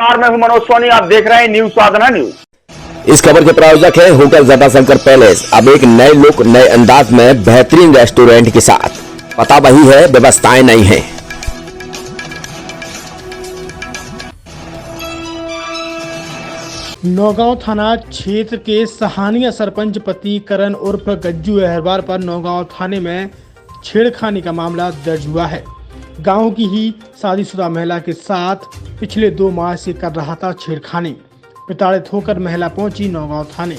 मैं हूं मनोज सोनी, आप देख रहे हैं न्यूज साधना न्यूज। इस खबर के प्रायोजक है होटल जटाशंकर पैलेस। अब एक नए लुक, नए अंदाज में बेहतरीन रेस्टोरेंट के साथ। पता वही है, व्यवस्थाएं नहीं है। नौगांव थाना क्षेत्र के सहानिया सरपंच पति करण उर्फ गज्जू अहरवार पर नौगांव थाने में छेड़खानी का मामला दर्ज हुआ है। गांव की ही शादीशुदा महिला के साथ पिछले 2 माह से कर रहा था छेड़खानी। प्रताड़ित होकर महिला पहुंची नौगांव थाने।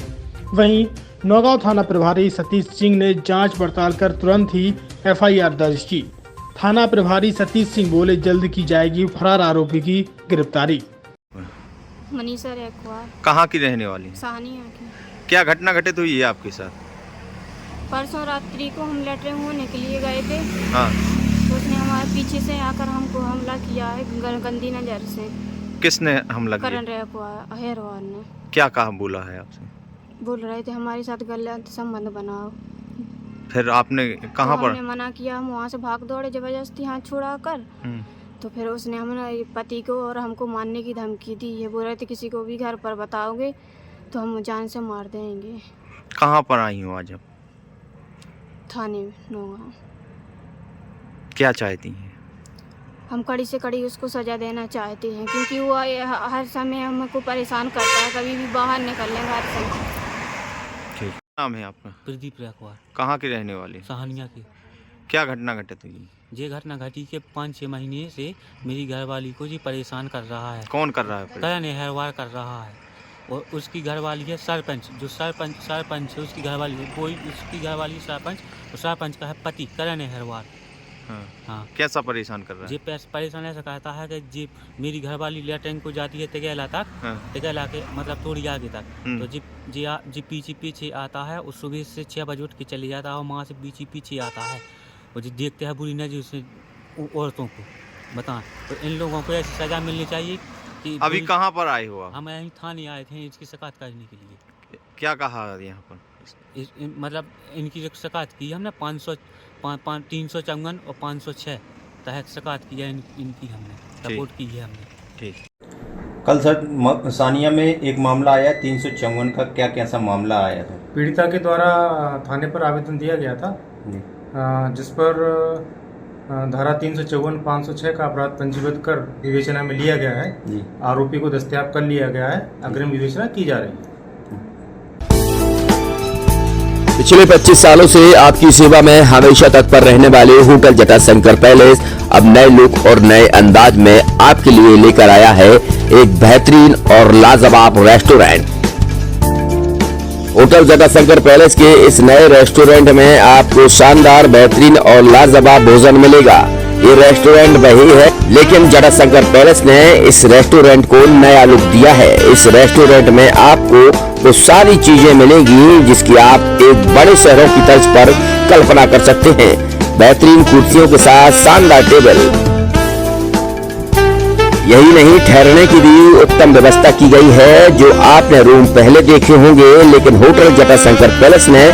वहीं नौगांव थाना प्रभारी सतीश सिंह ने जांच पड़ताल कर तुरंत ही एफआईआर दर्ज की। थाना प्रभारी सतीश सिंह बोले, जल्द की जाएगी फरार आरोपी की गिरफ्तारी। मनीषा रेखवार। कहाँ की रहने वाली? सहानिया की। क्या घटना घटित हुई है आपके साथ? परसों रात्रि को हम लैट्रिन होने के लिए गए थे। हाँ। तो उसने हमारे पीछे से आकर हमको हमला किया है गंदी नजर से। किसने हमला किया? करण अहरवार ने। क्या कहा, बोला है आपसे? बोल रहे थे हमारे साथ गलत संबंध बनाओ। फिर आपने कहाँ पर? हमने मना किया, हम वहाँ से भाग दौड़े जबरदस्ती हाथ छुड़ा कर। तो फिर उसने हमारे पति को और हमको मारने की धमकी दी। ये बोल रहे थे किसी को भी घर पर बताओगे तो हम जान से मार देंगे। कहाँ पर आई हो आज आप? थाने नौगांव। क्या चाहती हैं? हम कड़ी से कड़ी उसको सजा देना चाहते हैं, क्योंकि वो हर समय हमको परेशान करता है। कभी भी बाहर निकलने घर से। ठीक। नाम है आपका? प्रदीप रेखवार। कहाँ के रहने वाले? सहानिया की। क्या घटना घटित हुई? ये घटना घटी के 5-6 महीने से मेरी घरवाली को जी परेशान कर रहा है। कौन कर रहा है? करण अहरवार कर रहा है। और उसकी घरवाली है सरपंच, जो सरपंच है उसकी घरवाली, कोई उसकी घरवाली सरपंच, और सरपंच का है पति करण अहरवार। हाँ। कैसा परेशान कर रहा है? ये परेशान ऐसा कहता है कि जी मेरी घरवाली लैट्रिन को जाती है तिगैला तक। तिगैला के मतलब थोड़ी आगे तक। तो जी पीछे आता है। उस सुबह से 6 बजे उठ के चले जाता है और वहाँ से पीछे आता है। और जी देखते हैं बुरी नजर से औरतों को। बताएं तो इन लोगों को ऐसी सजा मिलनी चाहिए कि। अभी कहाँ पर आए हो आप? हम यहीं थाने आए थे इसकी शिकायत करने के लिए। क्या कहा यहाँ पर? मतलब इनकी जो शिकायत की हमने 354 और 506 तहत शिकायत की है इनकी, हमने रिपोर्ट की है हमने। ठीक। कल सर सानिया में एक मामला आया 354 का, क्या कैसा मामला आया था? पीड़िता के द्वारा थाने पर आवेदन दिया गया था, जिस पर धारा 354, 506 का अपराध पंजीबद्ध कर विवेचना में लिया गया है। आरोपी को दस्तयाब कर लिया गया है। अग्रिम विवेचना की जा रही है। पिछले 25 सालों से आपकी सेवा में हमेशा तत्पर रहने वाले होटल जटाशंकर पैलेस अब नए लुक और नए अंदाज में आपके लिए लेकर आया है एक बेहतरीन और लाजवाब रेस्टोरेंट। होटल जटाशंकर पैलेस के इस नए रेस्टोरेंट में आपको शानदार, बेहतरीन और लाजवाब भोजन मिलेगा। ये रेस्टोरेंट वही है, लेकिन जटाशंकर पैलेस ने इस रेस्टोरेंट को नया लुक दिया है। इस रेस्टोरेंट में आपको वो सारी चीजें मिलेंगी जिसकी आप एक बड़े शहरों की तर्ज पर कल्पना कर सकते हैं। बेहतरीन कुर्सियों के साथ शानदार टेबल। यही नहीं, ठहरने की भी उत्तम व्यवस्था की गई है। जो आपने रूम पहले देखे होंगे, लेकिन होटल जटाशंकर पैलेस ने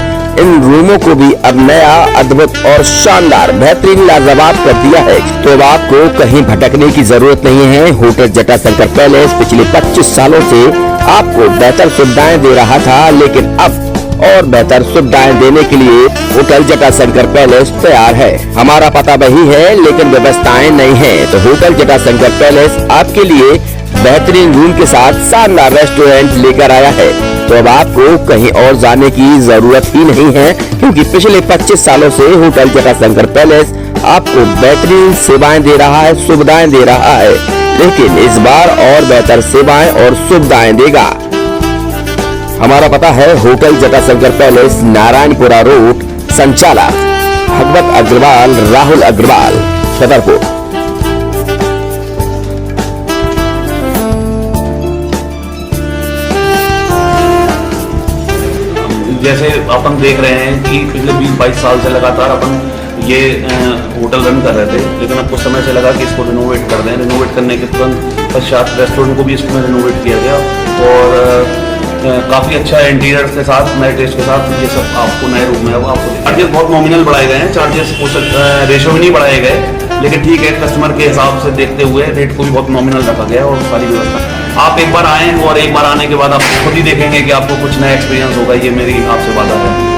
इन रूमों को भी अब नया, अद्भुत और शानदार, बेहतरीन, लाजवाब कर दिया है। तो अब आपको कहीं भटकने की जरूरत नहीं है। होटल जटाशंकर पैलेस पिछले 25 सालों से आपको बेहतर सुविधाएं दे रहा था, लेकिन अब और बेहतर सुविधाएं देने के लिए होटल जटाशंकर पैलेस तैयार है। हमारा पता वही है, लेकिन व्यवस्थाएं नहीं है। तो होटल जटाशंकर पैलेस आपके लिए बेहतरीन रूम के साथ शानदार रेस्टोरेंट लेकर आया है। तो अब आपको कहीं और जाने की जरूरत ही नहीं है, क्योंकि पिछले 25 सालों से होटल जटाशंकर पैलेस आपको बेहतरीन सेवाएं दे रहा है, सुविधाएं दे रहा है, लेकिन इस बार और बेहतर सेवाएं और सुविधाएं देगा। हमारा पता है hotel Jatashankar palace, Narayanpura road, संचालक भगवत अग्रवाल, राहुल अग्रवाल, छतरपुर। जैसे अपन देख रहे हैं कि पिछले 20-22 साल से लगातार अपन ये होटल रन कर रहे थे, लेकिन अब कुछ समय से लगा कि इसको रिनोवेट कर दें। रिनोवेट करने के तुरंत पश्चात रेस्टोरेंट को भी इसमें रिनोवेट किया गया और काफ़ी अच्छा इंटीरियर के साथ, नए टेस्ट के साथ ये सब आपको नए रूम में वो आपको चार्जेस बहुत नॉमिनल बढ़ाए गए हैं। चार्जेस रेशो में नहीं बढ़ाए गए, लेकिन ठीक है, कस्टमर के हिसाब से देखते हुए रेट को भी बहुत नॉमिनल रखा गया और सारी व्यवस्था आप एक बार आएँ और एक बार आने के बाद आप खुद ही देखेंगे कि आपको कुछ नया एक्सपीरियंस होगा। ये मेरी आपसे वादा है।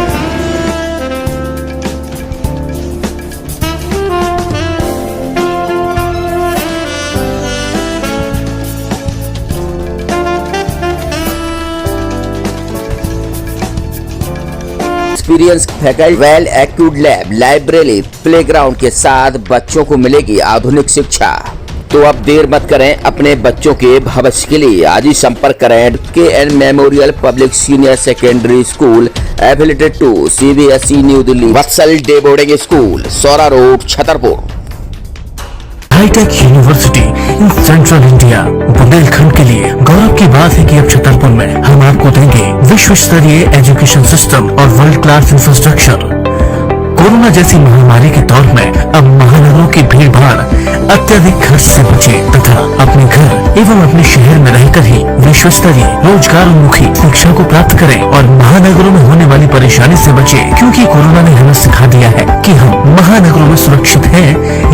Experience faculty, well accrued lab, library, playground के साथ बच्चों को मिलेगी आधुनिक शिक्षा। तो अब देर मत करें, अपने बच्चों के भविष्य के लिए आज ही संपर्क करें KN memorial public senior secondary school affiliated to CBSE new Delhi, Vatsal day boarding school, Saura road, Chhatarpur. Hi-tech university in central India, Bundelkhand के लिए गौरव की बात है कि अब छतरपुर में हम आपको देंगे विश्व स्तरीय एजुकेशन सिस्टम और वर्ल्ड क्लास इंफ्रास्ट्रक्चर। कोरोना जैसी महामारी के दौर में अब महानगरों की भीड़ भाड़, अत्यधिक खर्च से बचे तथा अपने घर एवं अपने शहर में रहकर ही विश्व स्तरीय रोजगार उन्मुखी शिक्षा को प्राप्त करें और महानगरों में होने वाली परेशानी से बचे, क्योंकि कोरोना ने हमें सिखा दिया है कि हम महानगरों में सुरक्षित हैं।